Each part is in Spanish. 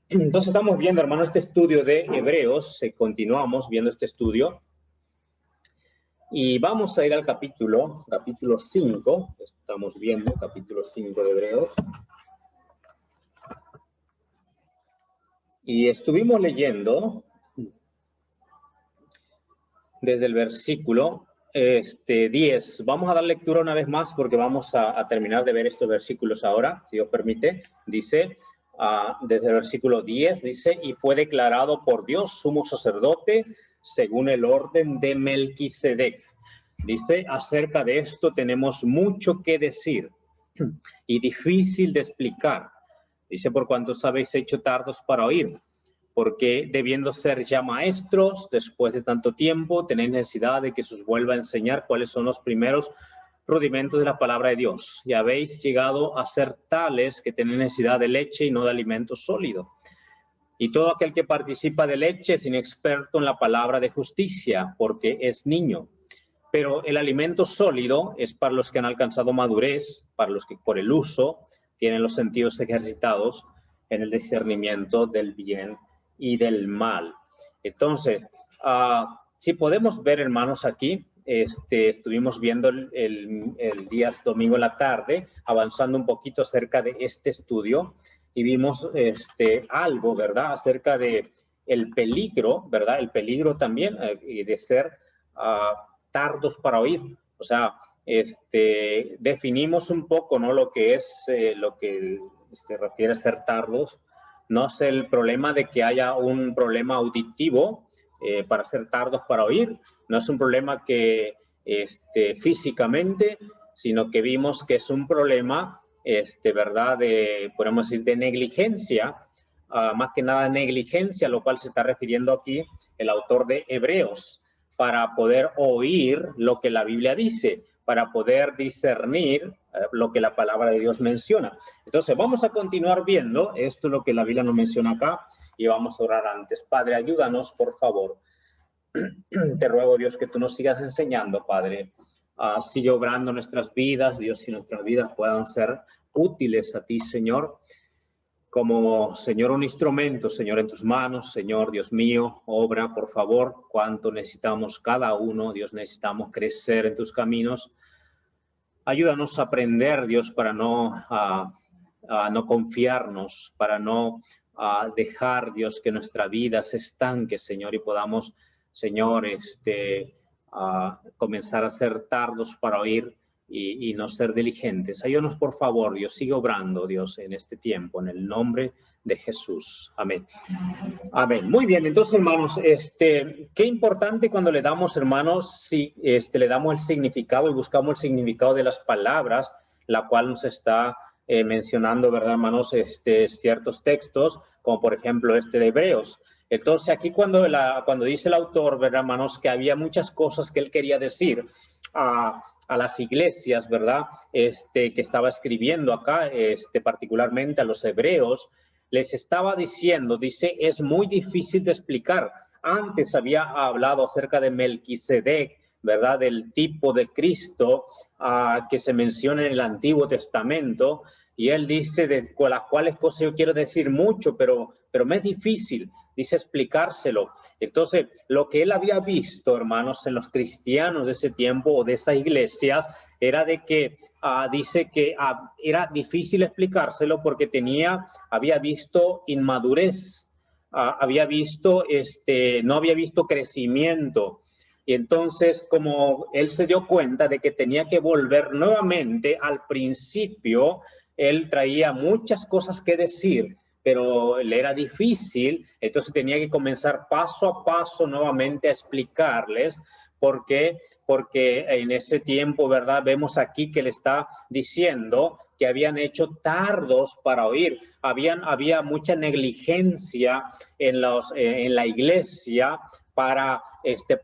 Entonces estamos viendo, hermano, este estudio de Hebreos, continuamos viendo este estudio y vamos a ir al capítulo 5, estamos viendo capítulo 5 de Hebreos y estuvimos leyendo desde el versículo 10. Vamos a dar lectura una vez más porque vamos a terminar de ver estos versículos ahora, si Dios permite. Dice, desde el versículo 10, dice, y fue declarado por Dios sumo sacerdote según el orden de Melquisedec. Dice, acerca de esto tenemos mucho que decir y difícil de explicar. Dice, por cuanto os habéis hecho tardos para oír, porque debiendo ser ya maestros, después de tanto tiempo, tenéis necesidad de que se os vuelva a enseñar cuáles son los primeros rudimentos de la palabra de Dios. Y habéis llegado a ser tales que tenéis necesidad de leche y no de alimento sólido. Y todo aquel que participa de leche es inexperto en la palabra de justicia, porque es niño. Pero el alimento sólido es para los que han alcanzado madurez, para los que por el uso tienen los sentidos ejercitados en el discernimiento del bien y del mal. Entonces, si podemos ver, hermanos, aquí, estuvimos viendo el día domingo en la tarde, avanzando un poquito acerca de este estudio, y vimos algo, ¿verdad?, acerca de el peligro, ¿verdad?, el peligro también de ser tardos para oír. O sea, definimos un poco, ¿no?, lo que es, lo que refiere a ser tardos. No es el problema de que haya un problema auditivo para ser tardos para oír. No es un problema que físicamente, sino que vimos que es un problema, ¿verdad?, podemos decir, de negligencia, más que nada negligencia, a lo cual se está refiriendo aquí el autor de Hebreos, para poder oír lo que la Biblia dice, para poder discernir lo que la palabra de Dios menciona. Entonces, vamos a continuar viendo esto, lo que la Biblia nos menciona acá, y vamos a orar antes. Padre, ayúdanos, por favor. Te ruego, Dios, que tú nos sigas enseñando, Padre. Sigue obrando nuestras vidas, Dios, y nuestras vidas puedan ser útiles a ti, Señor. Como, Señor, un instrumento, Señor, en tus manos, Señor, Dios mío, obra, por favor, cuánto necesitamos cada uno, Dios, necesitamos crecer en tus caminos. Ayúdanos a aprender, Dios, para no confiarnos, para no dejar, Dios, que nuestra vida se estanque, Señor, y podamos, Señor, comenzar a ser tardos para oír y no ser diligentes. Ayúdanos, por favor, Dios, sigue obrando, Dios, en este tiempo, en el nombre de Jesús. Amén. Amén. Muy bien, entonces, hermanos, qué importante cuando le damos, hermanos, si le damos el significado y buscamos el significado de las palabras, la cual nos está mencionando, ¿verdad, hermanos? Ciertos textos, como por ejemplo de Hebreos. Entonces, aquí cuando dice el autor, ¿verdad, hermanos?, que había muchas cosas que él quería decir a las iglesias, ¿verdad?, que estaba escribiendo acá, particularmente a los hebreos, les estaba diciendo, dice, es muy difícil de explicar. Antes había hablado acerca de Melquisedec, ¿verdad?, del tipo de Cristo que se menciona en el Antiguo Testamento, y él dice, de las cuales cosas yo quiero decir mucho, pero me es difícil, dice, explicárselo. Entonces, lo que él había visto, hermanos, en los cristianos de ese tiempo o de esas iglesias, era de que dice que era difícil explicárselo porque había visto inmadurez, había visto, no había visto crecimiento. Y entonces, como él se dio cuenta de que tenía que volver nuevamente al principio, él traía muchas cosas que decir, pero le era difícil, entonces tenía que comenzar paso a paso nuevamente a explicarles por qué, porque en ese tiempo, ¿verdad?, vemos aquí que le está diciendo que habían hecho tardos para oír, había mucha negligencia en la iglesia para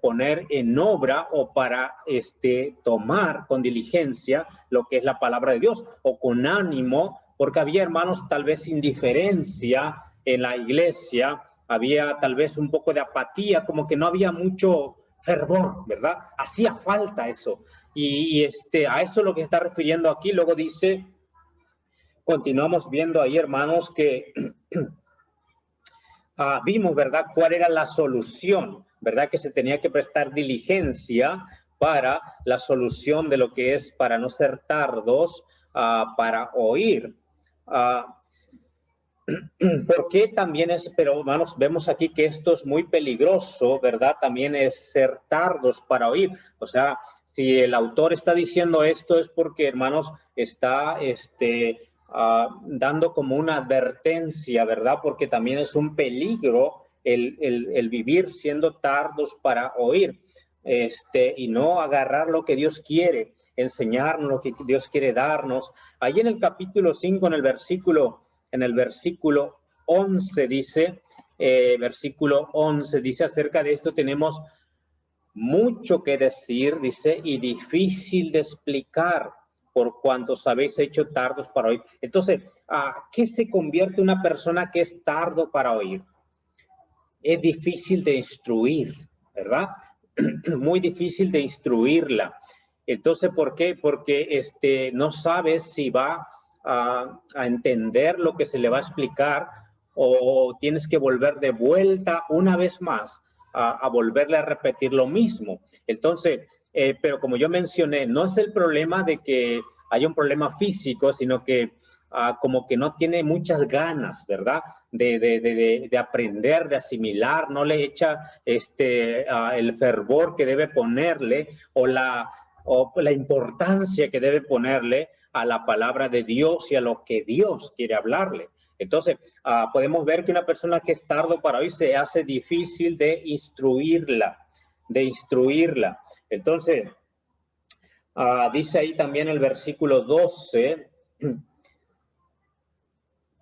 poner en obra o para tomar con diligencia lo que es la palabra de Dios, o con ánimo, porque había, hermanos, tal vez indiferencia en la iglesia, había tal vez un poco de apatía, como que no había mucho fervor, ¿verdad? Hacía falta eso. Y a eso es lo que está refiriendo aquí. Luego dice continuamos viendo ahí, hermanos, que vimos, ¿verdad?, cuál era la solución, ¿verdad?, que se tenía que prestar diligencia para la solución de lo que es para no ser tardos para oír. ¿Por qué también es? Pero hermanos, vemos aquí que esto es muy peligroso, ¿verdad? También es ser tardos para oír. O sea, si el autor está diciendo esto es porque, hermanos, está dando como una advertencia, ¿verdad? Porque también es un peligro el vivir siendo tardos para oír, y no agarrar lo que Dios quiere, enseñarnos lo que Dios quiere darnos. Ahí en el capítulo 5, en el versículo 11 dice, acerca de esto tenemos mucho que decir, dice, y difícil de explicar, por cuantos habéis hecho tardos para oír. Entonces, ¿qué se convierte una persona que es tardo para oír? Es difícil de instruir, ¿verdad? Muy difícil de instruirla. Entonces, ¿por qué? Porque no sabes si va a entender lo que se le va a explicar, o tienes que volver de vuelta una vez más a volverle a repetir lo mismo. Entonces, pero como yo mencioné, no es el problema de que haya un problema físico, sino que como que no tiene muchas ganas, ¿verdad?, de aprender, de asimilar, no le echa el fervor que debe ponerle o la importancia que debe ponerle a la palabra de Dios y a lo que Dios quiere hablarle. Entonces, podemos ver que una persona que es tardo para oír se hace difícil de instruirla. Entonces, dice ahí también el versículo 12,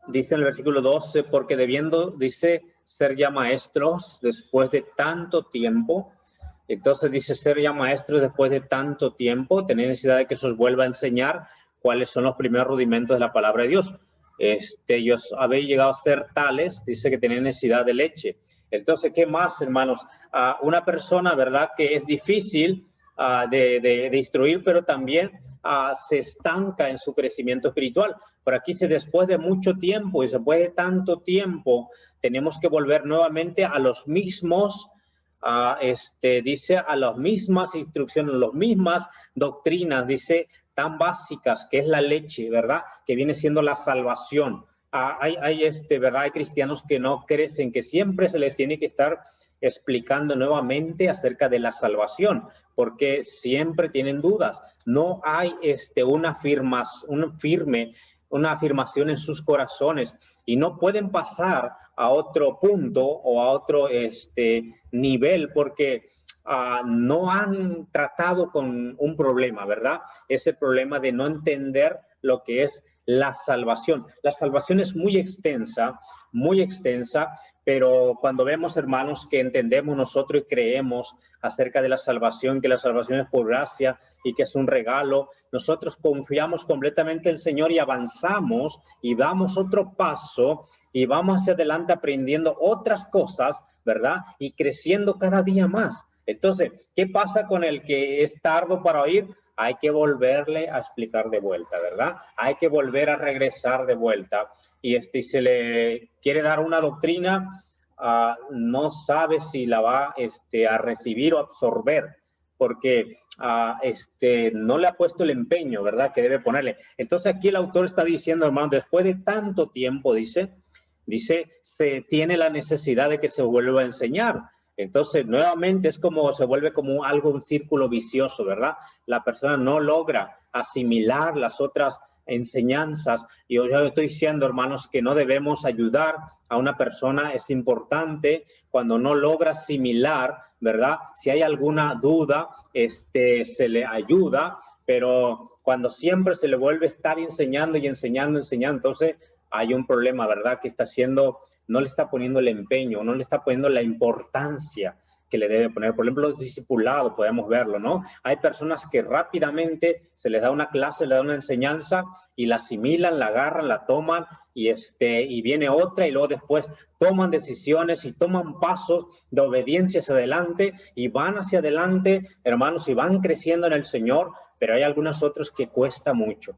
dice en el versículo 12, porque debiendo, dice, ser ya maestros después de tanto tiempo. Entonces dice, ser ya maestros después de tanto tiempo, tener necesidad de que se os vuelva a enseñar cuáles son los primeros rudimentos de la palabra de Dios. Ellos habéis llegado a ser tales, dice que tenéis necesidad de leche. Entonces, ¿qué más, hermanos? Una persona, ¿verdad?, que es difícil de instruir, pero también se estanca en su crecimiento espiritual. Por aquí dice, después de mucho tiempo y después de tanto tiempo, tenemos que volver nuevamente a los mismos, dice, a las mismas instrucciones, las mismas doctrinas, dice, tan básicas, que es la leche, ¿verdad?, que viene siendo la salvación. ¿Verdad?, hay cristianos que no crecen, que siempre se les tiene que estar explicando nuevamente acerca de la salvación, porque siempre tienen dudas. No hay una afirmación en sus corazones y no pueden pasar a otro punto o a otro nivel porque no han tratado con un problema, ¿verdad? Ese problema de no entender lo que es la salvación. La salvación es muy extensa, pero cuando vemos, hermanos, que entendemos nosotros y creemos acerca de la salvación, que la salvación es por gracia y que es un regalo, nosotros confiamos completamente en el Señor y avanzamos y damos otro paso y vamos hacia adelante aprendiendo otras cosas, ¿verdad? Y creciendo cada día más. Entonces, ¿qué pasa con el que es tardo para oír? Hay que volverle a explicar de vuelta, ¿verdad? Hay que volver a regresar de vuelta. Y se le quiere dar una doctrina, no sabe si la va a recibir o absorber, porque no le ha puesto el empeño, ¿verdad?, que debe ponerle. Entonces aquí el autor está diciendo, hermano, después de tanto tiempo, dice, se tiene la necesidad de que se vuelva a enseñar. Entonces, nuevamente es como, se vuelve como un círculo vicioso, ¿verdad? La persona no logra asimilar las otras enseñanzas. Y yo estoy diciendo, hermanos, que no debemos ayudar a una persona. Es importante cuando no logra asimilar, ¿verdad? Si hay alguna duda, se le ayuda, pero cuando siempre se le vuelve a estar enseñando y enseñando, entonces hay un problema, ¿verdad? Que está haciendo, no le está poniendo el empeño, no le está poniendo la importancia que le debe poner. Por ejemplo, los discipulados, podemos verlo, ¿no? Hay personas que rápidamente se les da una clase, le da una enseñanza y la asimilan, la agarran, la toman y viene otra y luego después toman decisiones y toman pasos de obediencia hacia adelante y van hacia adelante, hermanos, y van creciendo en el Señor, pero hay algunos otros que cuesta mucho,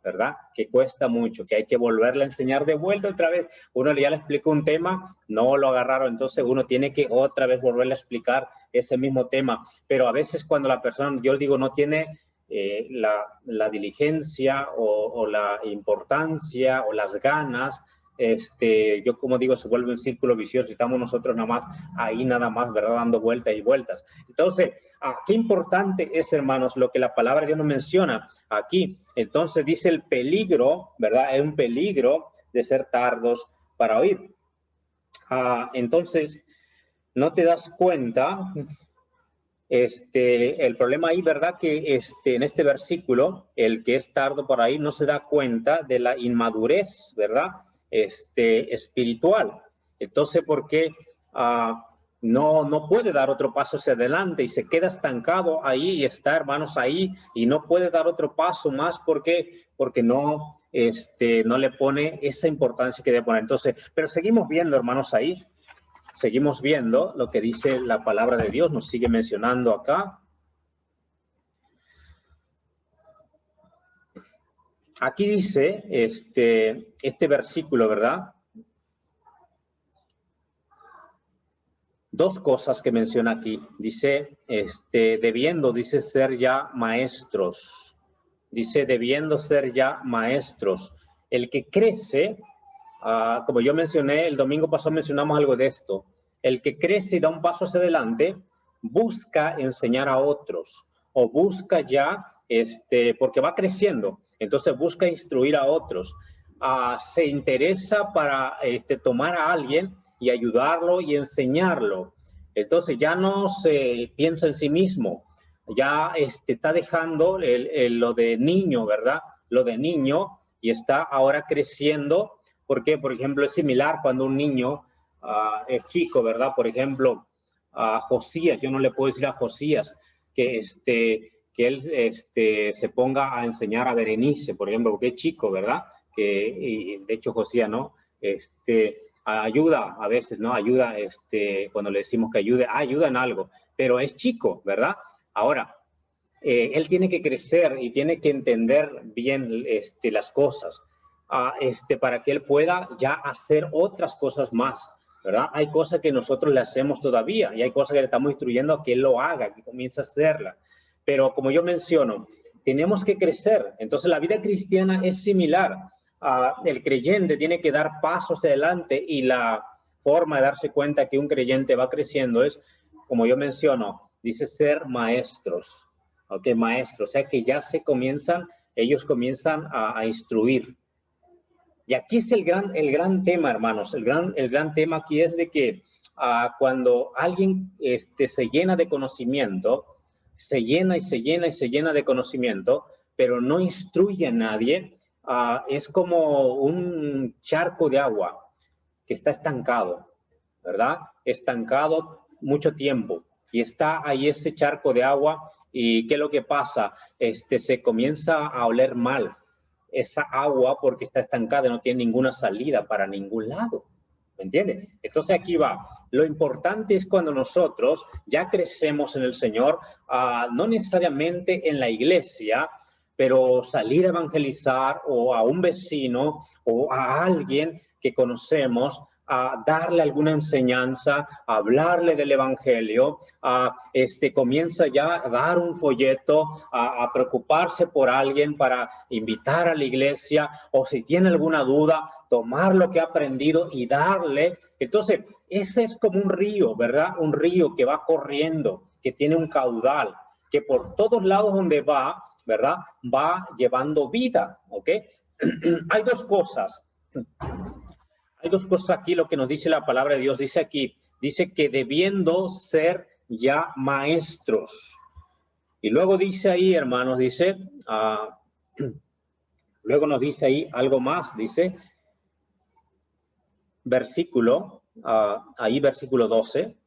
¿verdad? Que cuesta mucho, que hay que volverle a enseñar de vuelta otra vez. Uno ya le explicó un tema, no lo agarraron, entonces uno tiene que otra vez volverle a explicar ese mismo tema. Pero a veces cuando la persona, yo digo, no tiene la diligencia o la importancia o las ganas, yo como digo, se vuelve un círculo vicioso y estamos nosotros nada más, ¿verdad? Dando vueltas y vueltas. Entonces, qué importante es, hermanos, lo que la palabra de Dios nos menciona aquí. Entonces dice el peligro, ¿verdad? Es un peligro de ser tardos para oír. Entonces, no te das cuenta, el problema ahí, ¿verdad? Que en este versículo, el que es tardo para oír no se da cuenta de la inmadurez, ¿verdad? Espiritual. Entonces, ¿por qué no puede dar otro paso hacia adelante y se queda estancado ahí y está, hermanos, ahí y no puede dar otro paso más? Porque no le pone esa importancia que debe poner. Entonces, pero seguimos viendo, hermanos, ahí. Seguimos viendo lo que dice la palabra de Dios, nos sigue mencionando acá. Aquí dice este versículo, ¿verdad? Dos cosas que menciona aquí. Dice, debiendo, dice, ser ya maestros. Dice, debiendo ser ya maestros. El que crece, como yo mencioné, el domingo pasado mencionamos algo de esto. El que crece y da un paso hacia adelante, busca enseñar a otros o busca ya, porque va creciendo, entonces busca instruir a otros. Se interesa para tomar a alguien y ayudarlo y enseñarlo. Entonces ya no se piensa en sí mismo, ya está dejando lo de niño, ¿verdad? Lo de niño y está ahora creciendo. Porque, por ejemplo, es similar cuando un niño es chico, ¿verdad? Por ejemplo, a Josías, yo no le puedo decir a Josías que él se ponga a enseñar a Berenice, por ejemplo, porque es chico, ¿verdad? Y de hecho Josías, ¿no? Ayuda a veces, ¿no? Ayuda, cuando le decimos que ayude, ayuda en algo, pero es chico, ¿verdad? Ahora, él tiene que crecer y tiene que entender bien las cosas. Para que él pueda ya hacer otras cosas más, ¿verdad? Hay cosas que nosotros le hacemos todavía y hay cosas que le estamos instruyendo a que él lo haga, que comience a hacerla. Pero como yo menciono, tenemos que crecer. Entonces la vida cristiana es similar. El creyente tiene que dar pasos adelante y la forma de darse cuenta que un creyente va creciendo es, como yo menciono, dice ser maestros. ¿Ok? Maestros, o sea que ya ellos comienzan a instruir. Y aquí es el gran tema, hermanos. El gran tema aquí es de que cuando alguien se llena de conocimiento, se llena de conocimiento, pero no instruye a nadie, es como un charco de agua que está estancado, ¿verdad? Estancado mucho tiempo. Y está ahí ese charco de agua y ¿qué es lo que pasa? Se comienza a oler mal esa agua porque está estancada, no tiene ninguna salida para ningún lado. ¿Me entiende? Entonces aquí va. Lo importante es cuando nosotros ya crecemos en el Señor, no necesariamente en la iglesia, pero salir a evangelizar o a un vecino o a alguien que conocemos, a darle alguna enseñanza, a hablarle del evangelio, comienza ya a dar un folleto, a preocuparse por alguien para invitar a la iglesia, o si tiene alguna duda, tomar lo que ha aprendido y darle. Entonces, ese es como un río, ¿verdad? Un río que va corriendo, que tiene un caudal, que por todos lados donde va, ¿verdad? Va llevando vida, ¿ok? Hay dos cosas. Hay dos cosas aquí, lo que nos dice la palabra de Dios. Dice aquí, dice que debiendo ser ya maestros. Y luego dice ahí, hermanos, dice, luego nos dice ahí algo más, dice, versículo 12,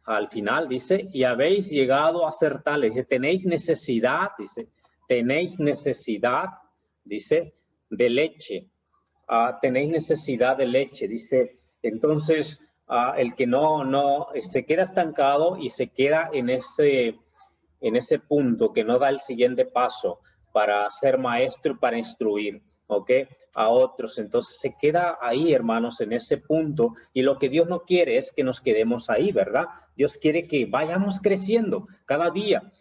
al final dice, y habéis llegado a ser tales, dice, tenéis necesidad, dice, de leche. Tenéis necesidad de leche, dice. Entonces, el que no se queda estancado y se queda en ese punto que no da el siguiente paso, para ser maestro y para instruir, ¿ok? A otros. Entonces se queda ahí, hermanos, en ese punto. Y lo que Dios no quiere es que nos quedemos ahí, ¿verdad? Dios quiere que vayamos creciendo cada día.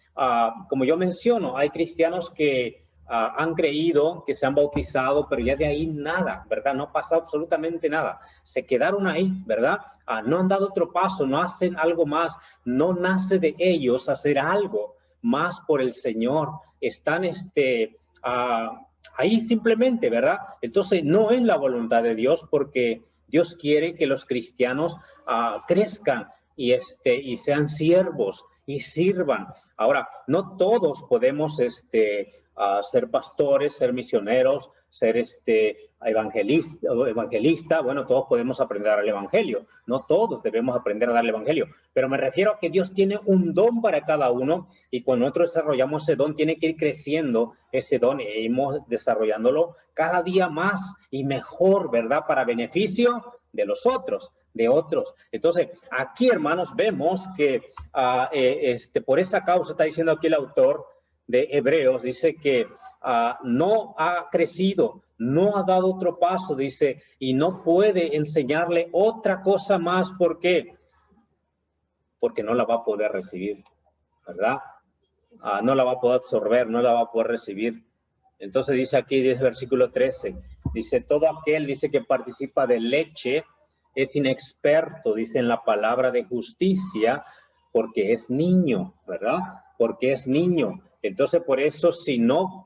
Como yo menciono, hay cristianos que han creído, que se han bautizado, pero ya de ahí nada, ¿verdad? No ha pasado absolutamente nada. Se quedaron ahí, ¿verdad? No han dado otro paso, no hacen algo más, no nace de ellos hacer algo más por el Señor. Están ahí simplemente, ¿verdad? Entonces no es la voluntad de Dios, porque Dios quiere que los cristianos crezcan y sean siervos y sirvan. Ahora, no todos podemos ser pastores, ser misioneros, ser evangelista. Bueno, todos podemos aprender a dar el evangelio. No todos debemos aprender a dar el evangelio. Pero me refiero a que Dios tiene un don para cada uno, y cuando nosotros desarrollamos ese don, tiene que ir creciendo ese don e iremos desarrollándolo cada día más y mejor, ¿verdad? Para beneficio de los otros, de otros. Entonces, aquí, hermanos, vemos que por esa causa, está diciendo aquí el autor de Hebreos, dice que no ha crecido, no ha dado otro paso, dice, y no puede enseñarle otra cosa más. ¿Por qué? Porque no la va a poder recibir, ¿verdad? No la va a poder absorber, no la va a poder recibir. Entonces dice aquí, dice versículo 13, dice, todo aquel, dice, que participa de leche es inexperto, dice, en la palabra de justicia, porque es niño, ¿verdad? Porque es niño. Entonces, por eso, si no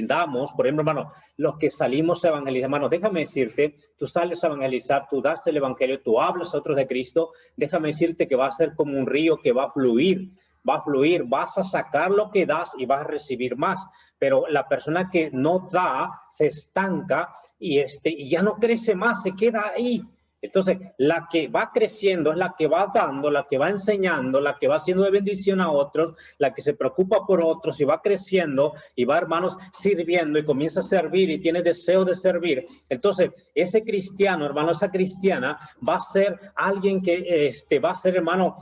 damos, por ejemplo, hermano, los que salimos a evangelizar, hermano, déjame decirte, tú sales a evangelizar, tú das el evangelio, tú hablas a otros de Cristo, déjame decirte que va a ser como un río que va a fluir, vas a sacar lo que das y vas a recibir más. Pero la persona que no da, se estanca y ya no crece más, se queda ahí. Entonces, la que va creciendo es la que va dando, la que va enseñando, la que va haciendo de bendición a otros, la que se preocupa por otros y va creciendo y va, hermanos, sirviendo y comienza a servir y tiene deseo de servir. Entonces, ese cristiano, hermano, esa cristiana va a ser alguien que va a ser, hermano,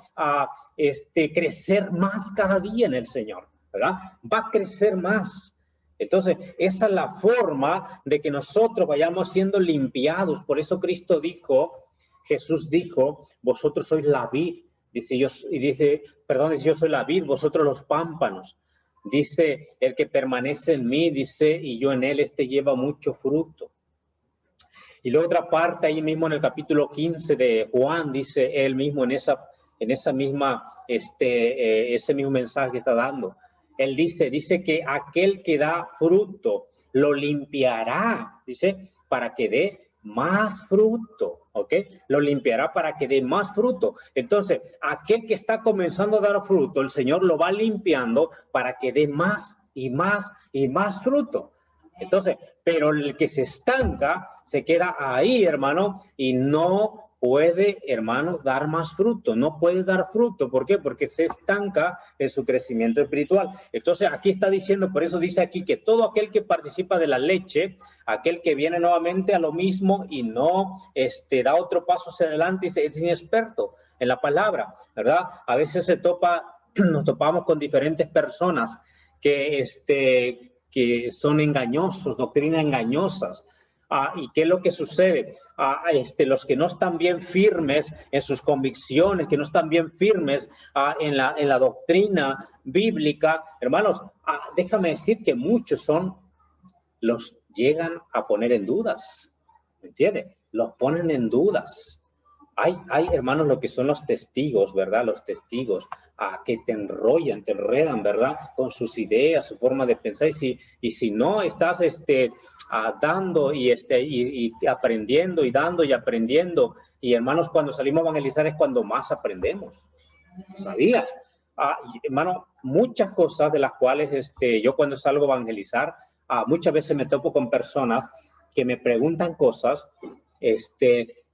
crecer más cada día en el Señor, ¿verdad? Va a crecer más. Entonces, esa es la forma de que nosotros vayamos siendo limpiados. Por eso Cristo dijo, Jesús dijo, vosotros sois la vid. Dice, yo soy la vid, vosotros los pámpanos. Dice, el que permanece en mí, dice, y yo en él, lleva mucho fruto. Y la otra parte, ahí mismo en el capítulo 15 de Juan, dice él mismo en esa misma, ese mismo mensaje que está dando. Él dice que aquel que da fruto lo limpiará, dice, para que dé más fruto, ¿ok? Lo limpiará para que dé más fruto. Entonces, aquel que está comenzando a dar fruto, el Señor lo va limpiando para que dé más y más y más fruto. Entonces, pero el que se estanca, se queda ahí, hermano, y no puede, hermano, dar más fruto, no puede dar fruto. ¿Por qué? Porque se estanca en su crecimiento espiritual. Entonces, aquí está diciendo, por eso dice aquí que todo aquel que participa de la leche, aquel que viene nuevamente a lo mismo y no da otro paso hacia adelante, es inexperto en la palabra, ¿verdad? A veces nos topamos con diferentes personas que son engañosos, doctrinas engañosas. ¿Y qué es lo que sucede? Los que no están bien firmes en sus convicciones, que no están bien firmes en la doctrina bíblica, hermanos, déjame decir que muchos los llegan a poner en dudas, ¿me entiendes? Los ponen en dudas. Hay, hermanos, lo que son los testigos, ¿verdad? Los testigos que te enredan, ¿verdad? Con sus ideas, su forma de pensar. Y si no estás dando y aprendiendo y dando y aprendiendo. Y, hermanos, cuando salimos a evangelizar es cuando más aprendemos. ¿Sabías? Hermano, muchas cosas de las cuales yo cuando salgo a evangelizar, muchas veces me topo con personas que me preguntan cosas,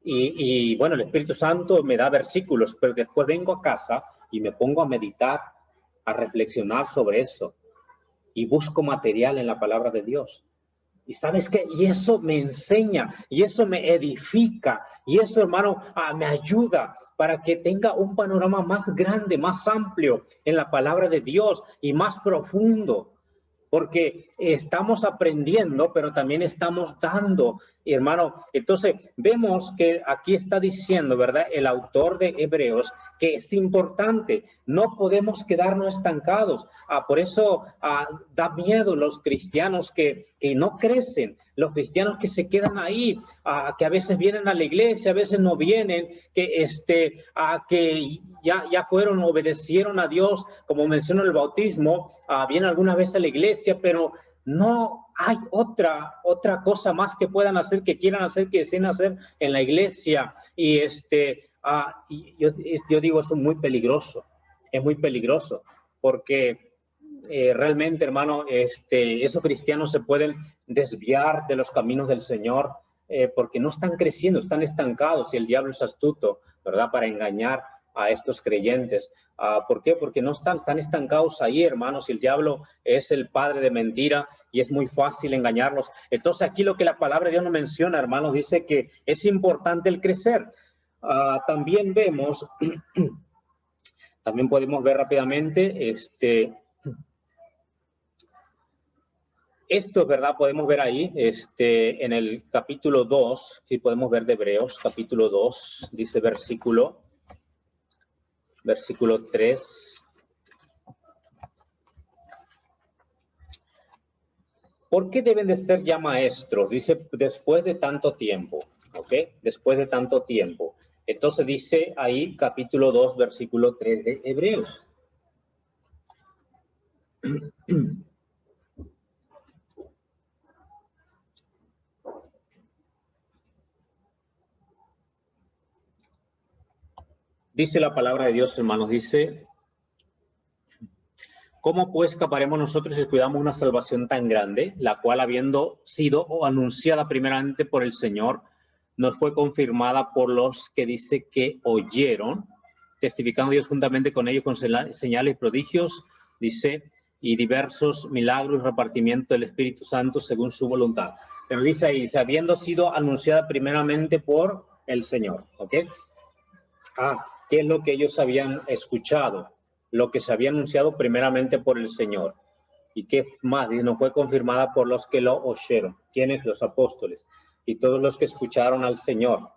y bueno, el Espíritu Santo me da versículos, pero después vengo a casa y me pongo a meditar, a reflexionar sobre eso y busco material en la palabra de Dios. ¿Y sabes qué? Y eso me enseña, y eso me edifica, y eso, hermano, me ayuda para que tenga un panorama más grande, más amplio en la palabra de Dios y más profundo. porque estamos aprendiendo, pero también estamos dando, hermano. Entonces, vemos que aquí está diciendo, ¿verdad? El autor de Hebreos, que es importante, no podemos quedarnos estancados. Por eso da miedo los cristianos que no crecen, los cristianos que se quedan ahí, que a veces vienen a la iglesia, a veces no vienen, que ya fueron, obedecieron a Dios, como mencionó el bautismo, vienen algunas veces a la iglesia, pero no hay otra cosa más que puedan hacer, que quieran hacer, que deseen hacer en la iglesia. Y yo digo, eso es muy peligroso, porque realmente, hermano, esos cristianos se pueden desviar de los caminos del Señor, porque no están creciendo, están estancados, y el diablo es astuto, ¿verdad?, para engañar a estos creyentes. ¿Por qué? Porque no están tan estancados ahí, hermanos, y el diablo es el padre de mentira y es muy fácil engañarlos. Entonces, aquí lo que la palabra de Dios nos menciona, hermanos, dice que es importante el crecer. También vemos, también podemos ver rápidamente, esto, ¿verdad? Podemos ver ahí, en el capítulo 2, si podemos ver de Hebreos, capítulo 2, dice versículo 3. ¿Por qué deben de ser ya maestros? Dice, después de tanto tiempo, ¿ok? Después de tanto tiempo. Entonces dice ahí, capítulo 2, versículo 3 de Hebreos. Dice la palabra de Dios, hermanos, dice, ¿cómo pues escaparemos nosotros si cuidamos una salvación tan grande, la cual, habiendo sido anunciada primeramente por el Señor, nos fue confirmada por los que dice que oyeron, testificando Dios juntamente con ellos con señales y prodigios, dice, y diversos milagros y repartimiento del Espíritu Santo según su voluntad? Pero dice ahí, habiendo sido anunciada primeramente por el Señor, ¿ok? ¿Qué es lo que ellos habían escuchado? Lo que se había anunciado primeramente por el Señor. ¿Y qué más? Y no fue confirmada por los que lo oyeron. ¿Quiénes? Los apóstoles. Y todos los que escucharon al Señor.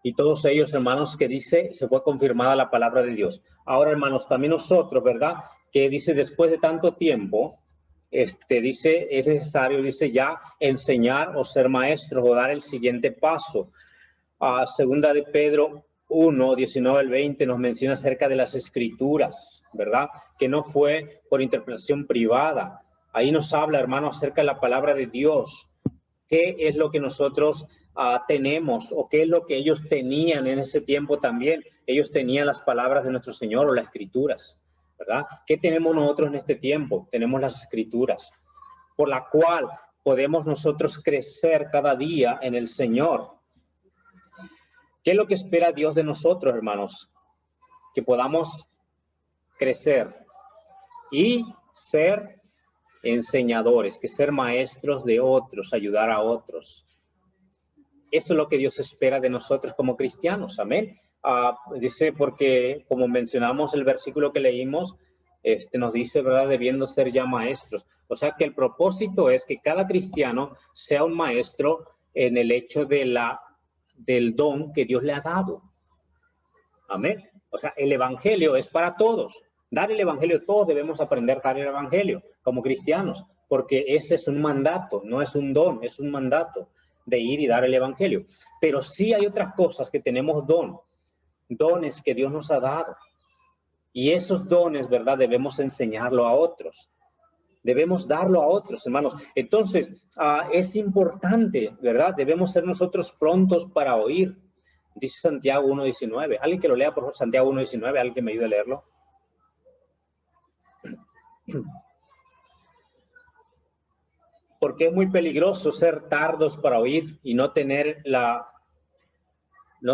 Y todos ellos, hermanos, que dice, se fue confirmada la palabra de Dios. Ahora, hermanos, también nosotros, ¿verdad? Que dice, después de tanto tiempo, dice, es necesario, dice, ya enseñar o ser maestros o dar el siguiente paso. Segunda de Pedro 1, 19 al 20 nos menciona acerca de las escrituras, ¿verdad? Que no fue por interpretación privada. Ahí nos habla, hermano, acerca de la palabra de Dios. ¿Qué es lo que nosotros tenemos o qué es lo que ellos tenían en ese tiempo también? Ellos tenían las palabras de nuestro Señor o las escrituras, ¿verdad? ¿Qué tenemos nosotros en este tiempo? Tenemos las escrituras, por la cual podemos nosotros crecer cada día en el Señor. ¿Qué es lo que espera Dios de nosotros, hermanos? Que podamos crecer y ser enseñadores, que ser maestros de otros, ayudar a otros. Eso es lo que Dios espera de nosotros como cristianos, amén. Dice, porque como mencionamos el versículo que leímos, nos dice, ¿verdad?, debiendo ser ya maestros. O sea que el propósito es que cada cristiano sea un maestro en el hecho del don que Dios le ha dado. Amén. O sea, el evangelio es para todos. Dar el evangelio, todos debemos aprender a dar el evangelio como cristianos, porque ese es un mandato, no es un don, es un mandato de ir y dar el evangelio. Pero sí hay otras cosas que tenemos dones que Dios nos ha dado. Y esos dones, ¿verdad?, debemos enseñarlo a otros. Debemos darlo a otros, hermanos. Entonces, es importante, ¿verdad? Debemos ser nosotros prontos para oír. Dice Santiago 1:19. Alguien que lo lea, por favor, Santiago 1:19. Alguien que me ayude a leerlo. Porque es muy peligroso ser tardos para oír y no tener,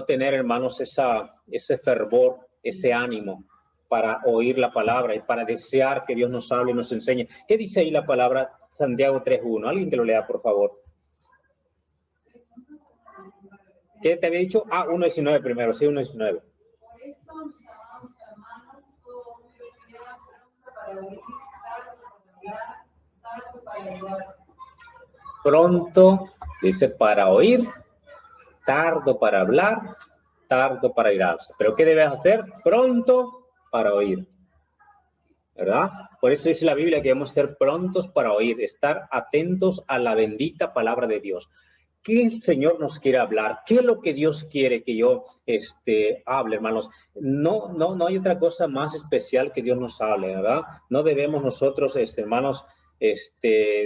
hermanos, ese fervor, ese ánimo para oír la palabra y para desear que Dios nos hable y nos enseñe. ¿Qué dice ahí la palabra? Santiago 3:1. Alguien que lo lea, por favor. ¿Qué te había dicho? 1:19 primero. Sí, 1:19. Por esto, mis amados hermanos, todo hombre sea pronto para oír, tardo para hablar, Pronto, dice, para oír, tardo para hablar, tardo para irarse. ¿Pero qué debes hacer? Pronto para oír, ¿verdad? Por eso dice la Biblia que debemos ser prontos para oír, estar atentos a la bendita palabra de Dios. ¿Qué el Señor nos quiere hablar? ¿Qué es lo que Dios quiere que yo hable, hermanos? No hay otra cosa más especial que Dios nos hable, ¿verdad? No debemos nosotros, hermanos,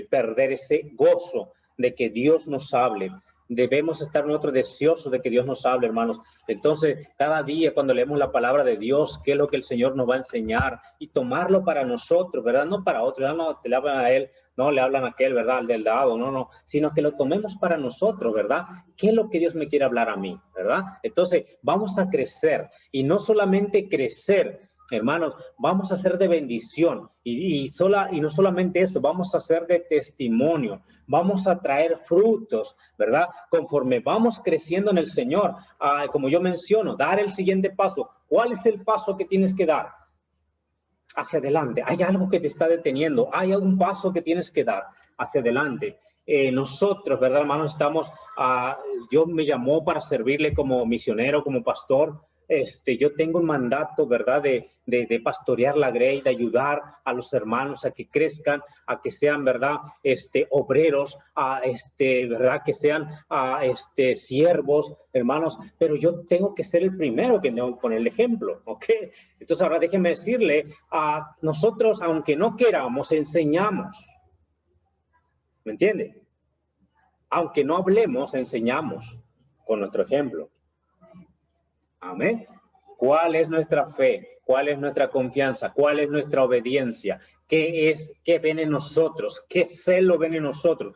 perder ese gozo de que Dios nos hable. Debemos estar nosotros deseosos de que Dios nos hable, hermanos. Entonces, cada día cuando leemos la palabra de Dios, qué es lo que el Señor nos va a enseñar y tomarlo para nosotros, ¿verdad? No para otros, ya no te le hablan a él, no le hablan a aquel, ¿verdad? Al del lado, no, sino que lo tomemos para nosotros, ¿verdad? ¿Qué es lo que Dios me quiere hablar a mí, ¿verdad? Entonces, vamos a crecer y no solamente crecer, hermanos, vamos a ser de bendición y no solamente esto, vamos a ser de testimonio, vamos a traer frutos, ¿verdad? Conforme vamos creciendo en el Señor, como yo menciono, dar el siguiente paso. ¿Cuál es el paso que tienes que dar? Hacia adelante. Hay algo que te está deteniendo, hay algún paso que tienes que dar hacia adelante. Nosotros, ¿verdad, hermanos? Yo me llamó para servirle como misionero, como pastor. Yo tengo un mandato, ¿verdad?, de pastorear la grey, de ayudar a los hermanos a que crezcan, a que sean, ¿verdad?, obreros, ¿verdad?, que sean siervos, hermanos, pero yo tengo que ser el primero que tengo que poner el ejemplo, ¿ok? Entonces ahora déjenme decirle, nosotros, aunque no queramos, enseñamos, ¿me entiende? Aunque no hablemos, enseñamos con nuestro ejemplo. Amén. ¿Cuál es nuestra fe? ¿Cuál es nuestra confianza? ¿Cuál es nuestra obediencia? ¿Qué ven en nosotros? ¿Qué celo ven en nosotros?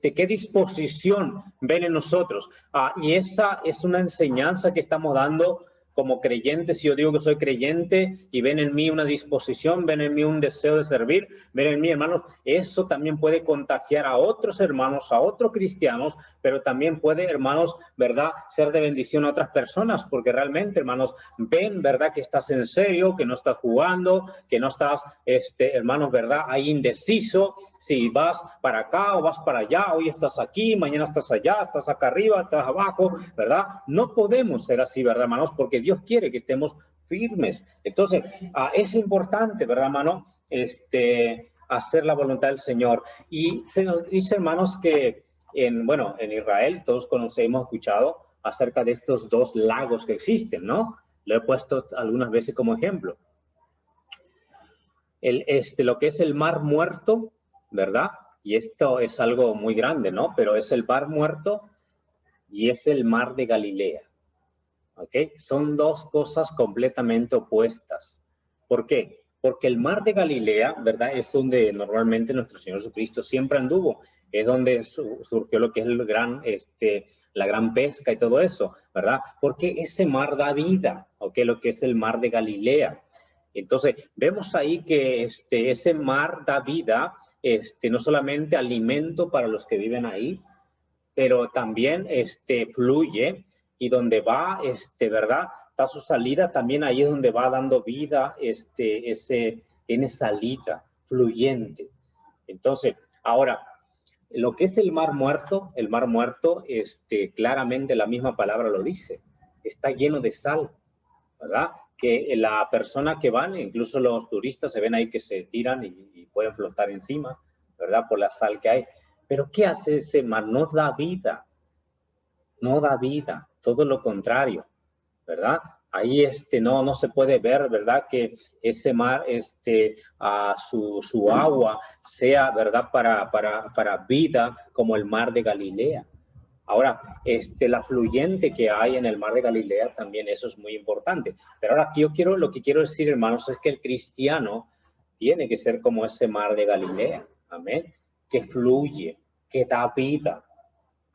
¿Qué disposición ven en nosotros? Y esa es una enseñanza que estamos dando como creyentes. Si yo digo que soy creyente y ven en mí una disposición, ven en mí un deseo de servir, ven en mí, hermanos, eso también puede contagiar a otros hermanos, a otros cristianos, pero también puede, hermanos, ¿verdad?, ser de bendición a otras personas, porque realmente, hermanos, ven, ¿verdad?, que estás en serio, que no estás jugando, que no estás, hermanos, ¿verdad?, ahí indeciso, si vas para acá o vas para allá, hoy estás aquí, mañana estás allá, estás acá arriba, estás abajo, ¿verdad? No podemos ser así, ¿verdad, hermanos? Porque Dios quiere que estemos firmes. Entonces, es importante, ¿verdad, hermano? Hacer la voluntad del Señor. Y se nos dice, hermanos, que en Israel todos hemos escuchado acerca de estos dos lagos que existen, ¿no? Lo he puesto algunas veces como ejemplo. Lo que es el Mar Muerto, ¿verdad? Y esto es algo muy grande, ¿no? Pero es el Mar Muerto y es el Mar de Galilea. ¿Ok? Son dos cosas completamente opuestas. ¿Por qué? Porque el Mar de Galilea, ¿verdad?, es donde normalmente nuestro Señor Jesucristo siempre anduvo. Es donde surgió lo que es la gran pesca y todo eso, ¿verdad? Porque ese mar da vida, ¿ok? Lo que es el Mar de Galilea. Entonces, vemos ahí que ese mar da vida, no solamente alimento para los que viven ahí, pero también fluye, y donde va, ¿verdad?, está su salida, también ahí es donde va dando vida, tiene salida fluyente. Entonces, ahora, lo que es el Mar Muerto, claramente la misma palabra lo dice, está lleno de sal, ¿verdad? Que la persona que van, incluso los turistas se ven ahí que se tiran y pueden flotar encima, ¿verdad?, por la sal que hay. Pero ¿qué hace ese mar? No da vida. No da vida, todo lo contrario, ¿verdad? Ahí no se puede ver, ¿verdad?, que ese mar, su agua sea, ¿verdad?, para vida como el Mar de Galilea. Ahora, la fluyente que hay en el Mar de Galilea también, eso es muy importante. Pero ahora lo que quiero decir, hermanos, es que el cristiano tiene que ser como ese Mar de Galilea, amén, que fluye, que da vida.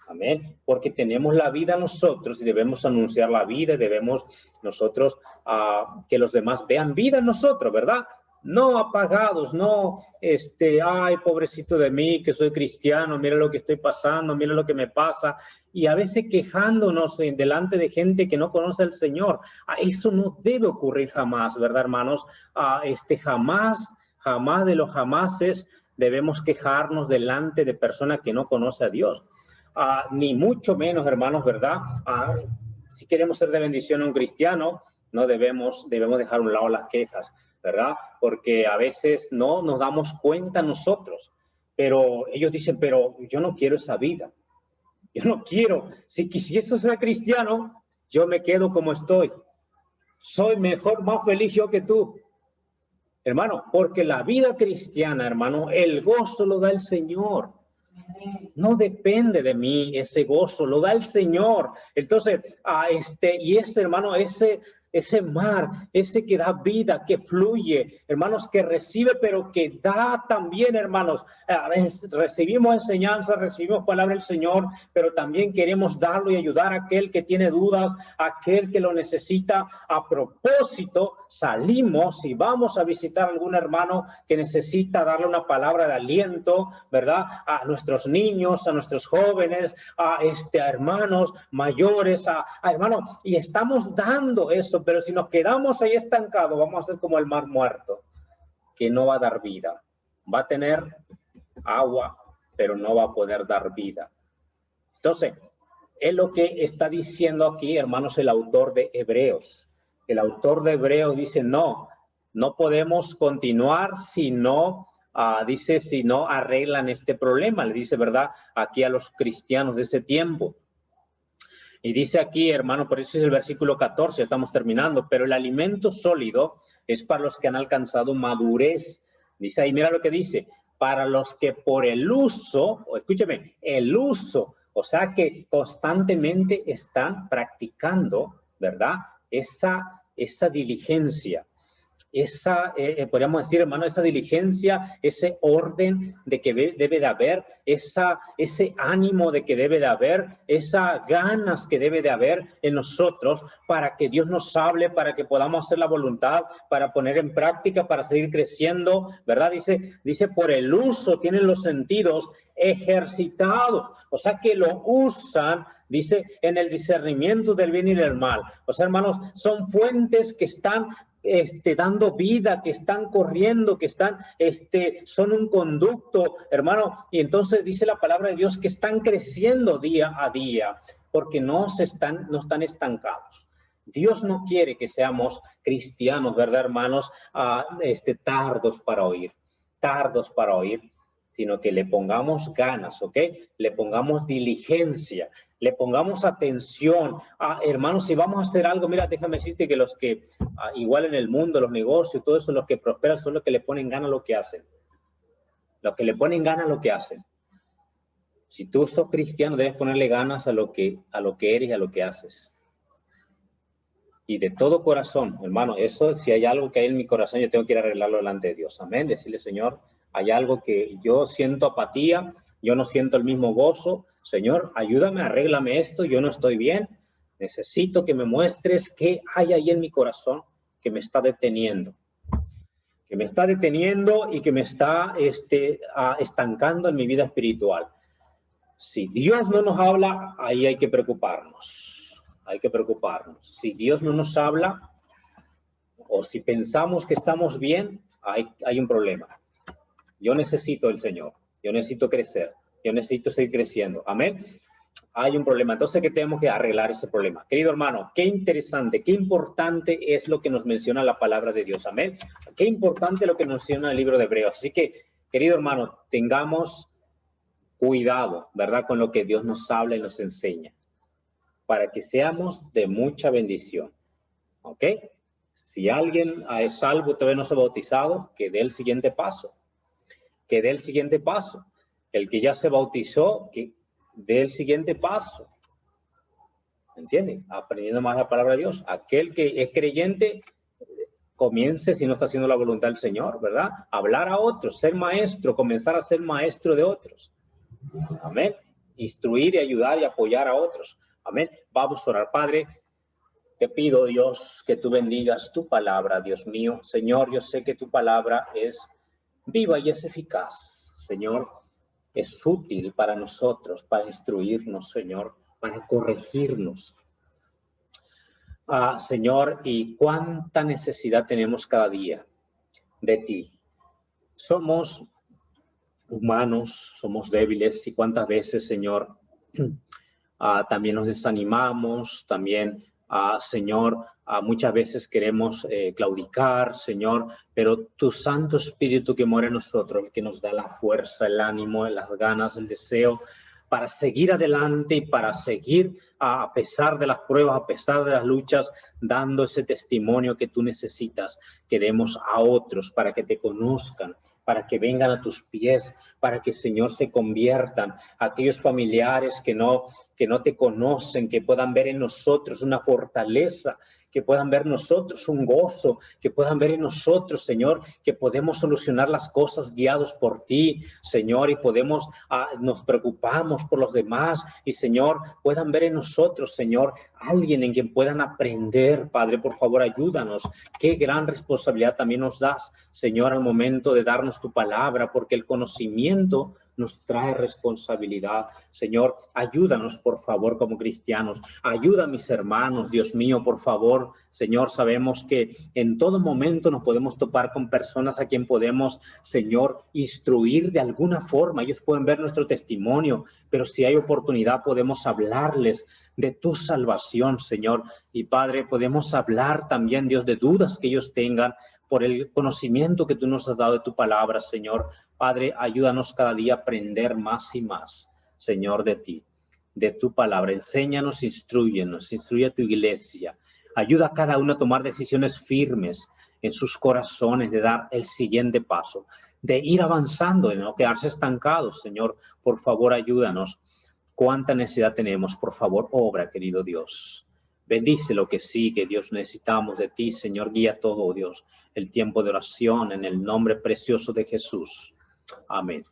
Amén, porque tenemos la vida nosotros y debemos anunciar la vida y debemos nosotros que los demás vean vida en nosotros, ¿verdad? No apagados, no, ay, pobrecito de mí, que soy cristiano, mira lo que estoy pasando, mira lo que me pasa, y a veces quejándonos delante de gente que no conoce al Señor. Eso no debe ocurrir jamás, ¿verdad, hermanos? Jamás de los jamases debemos quejarnos delante de personas que no conocen a Dios. Ni mucho menos, hermanos, ¿verdad? Si queremos ser de bendición a un cristiano, no debemos dejar a un lado las quejas, ¿verdad? Porque a veces no nos damos cuenta nosotros, pero ellos dicen, pero yo no quiero esa vida. Yo no quiero. Si quisiese ser cristiano, yo me quedo como estoy. Soy mejor, más feliz yo que tú. Hermano, porque la vida cristiana, hermano, el gozo lo da el Señor. No depende de mí ese gozo, lo da el Señor. Entonces, y ese, hermano, ese mar, ese que da vida, que fluye, hermanos, que recibe, pero que da también, hermanos. Recibimos enseñanza, recibimos palabra del Señor, pero también queremos darlo y ayudar a aquel que tiene dudas, a aquel que lo necesita. A propósito, salimos y vamos a visitar a algún hermano que necesita darle una palabra de aliento, ¿verdad? A nuestros niños, a nuestros jóvenes, a hermanos mayores, a hermanos, y estamos dando eso. Pero si nos quedamos ahí estancados, vamos a ser como el mar muerto, que no va a dar vida. Va a tener agua, pero no va a poder dar vida. Entonces, es lo que está diciendo aquí, hermanos, el autor de Hebreos. El autor de Hebreos dice, no podemos continuar si no, si no arreglan este problema. Le dice, ¿verdad? Aquí a los cristianos de ese tiempo. Y dice aquí, hermano, por eso es el versículo 14, estamos terminando, pero el alimento sólido es para los que han alcanzado madurez. Dice ahí, mira lo que dice, para los que por el uso, o escúcheme, el uso, o sea que constantemente están practicando, ¿verdad? Esa diligencia. Podríamos decir, hermano, esa diligencia, ese orden de que debe de haber, ese ánimo de que debe de haber, esas ganas que debe de haber en nosotros para que Dios nos hable, para que podamos hacer la voluntad, para poner en práctica, para seguir creciendo, ¿verdad? Dice por el uso, tienen los sentidos ejercitados, o sea que lo usan, dice, en el discernimiento del bien y del mal. O sea, hermanos, son fuentes que están dando vida, que están corriendo, que están, son un conducto, hermano, y entonces dice la palabra de Dios que están creciendo día a día, porque no están estancados. Dios no quiere que seamos cristianos, ¿verdad, hermanos? Tardos para oír, sino que le pongamos ganas, ¿ok? Le pongamos diligencia, le pongamos atención. Hermanos, si vamos a hacer algo, mira, déjame decirte que los que, igual en el mundo, los negocios, todo eso, los que prosperan son los que le ponen ganas a lo que hacen. Los que le ponen ganas a lo que hacen. Si tú sos cristiano, debes ponerle ganas a lo que eres y a lo que haces. Y de todo corazón, hermano, eso, si hay algo que hay en mi corazón, yo tengo que ir a arreglarlo delante de Dios. Amén. Decirle, Señor, hay algo que yo siento apatía, yo no siento el mismo gozo. Señor, ayúdame, arréglame esto, yo no estoy bien. Necesito que me muestres qué hay ahí en mi corazón que me está deteniendo. Que me está deteniendo y que me está estancando en mi vida espiritual. Si Dios no nos habla, ahí hay que preocuparnos. Hay que preocuparnos. Si Dios no nos habla, o si pensamos que estamos bien, hay un problema. Yo necesito el Señor. Yo necesito crecer. Yo necesito seguir creciendo. Amén. Hay un problema. Entonces, ¿qué tenemos que arreglar ese problema? Querido hermano, qué interesante, qué importante es lo que nos menciona la palabra de Dios. Amén. Qué importante lo que nos menciona el libro de Hebreos. Así que, querido hermano, tengamos cuidado, ¿verdad? Con lo que Dios nos habla y nos enseña. Para que seamos de mucha bendición. ¿Ok? Si alguien es salvo, todavía no se ha bautizado, que dé el siguiente paso. Que dé el siguiente paso. El que ya se bautizó, que dé el siguiente paso. ¿Entienden? Aprendiendo más la palabra de Dios. Aquel que es creyente, comience, si no está haciendo la voluntad del Señor, ¿verdad? Hablar a otros, ser maestro, comenzar a ser maestro de otros. Amén. Instruir y ayudar y apoyar a otros. Amén. Vamos a orar. Padre, te pido, Dios, que tú bendigas tu palabra, Dios mío. Señor, yo sé que tu palabra es viva y es eficaz. Señor, es útil para nosotros, para instruirnos, Señor, para corregirnos. Señor, y cuánta necesidad tenemos cada día de ti. Somos humanos, somos débiles y cuántas veces, Señor, también nos desanimamos, también, Señor, muchas veces queremos claudicar, Señor, pero tu Santo Espíritu que mora en nosotros, el que nos da la fuerza, el ánimo, las ganas, el deseo para seguir adelante y para seguir a pesar de las pruebas, a pesar de las luchas, dando ese testimonio que tú necesitas, que demos a otros para que te conozcan, para que vengan a tus pies, para que, Señor, se conviertan aquellos familiares que no te conocen, que puedan ver en nosotros una fortaleza, que puedan ver en nosotros un gozo, que puedan ver en nosotros, Señor, que podemos solucionar las cosas guiados por ti, Señor, y nos preocupamos por los demás, y, Señor, puedan ver en nosotros, Señor, alguien en quien puedan aprender. Padre, por favor, ayúdanos. Qué gran responsabilidad también nos das, Señor, al momento de darnos tu palabra, porque el conocimiento nos trae responsabilidad. Señor, ayúdanos, por favor, como cristianos. Ayuda a mis hermanos, Dios mío, por favor. Señor, sabemos que en todo momento nos podemos topar con personas a quien podemos, Señor, instruir de alguna forma. Ellos pueden ver nuestro testimonio, pero si hay oportunidad podemos hablarles de tu salvación, Señor. Y Padre, podemos hablar también, Dios, de dudas que ellos tengan por el conocimiento que tú nos has dado de tu palabra, Señor. Padre, ayúdanos cada día a aprender más y más, Señor, de ti, de tu palabra. Enséñanos, instrúyenos, instruye a tu iglesia. Ayuda a cada uno a tomar decisiones firmes en sus corazones, de dar el siguiente paso, de ir avanzando, de no quedarse estancados, Señor. Por favor, ayúdanos. Cuánta necesidad tenemos, por favor, obra, querido Dios. Bendice lo que sigue, Dios, necesitamos de ti, Señor, guía todo, Dios, el tiempo de oración en el nombre precioso de Jesús. Amén.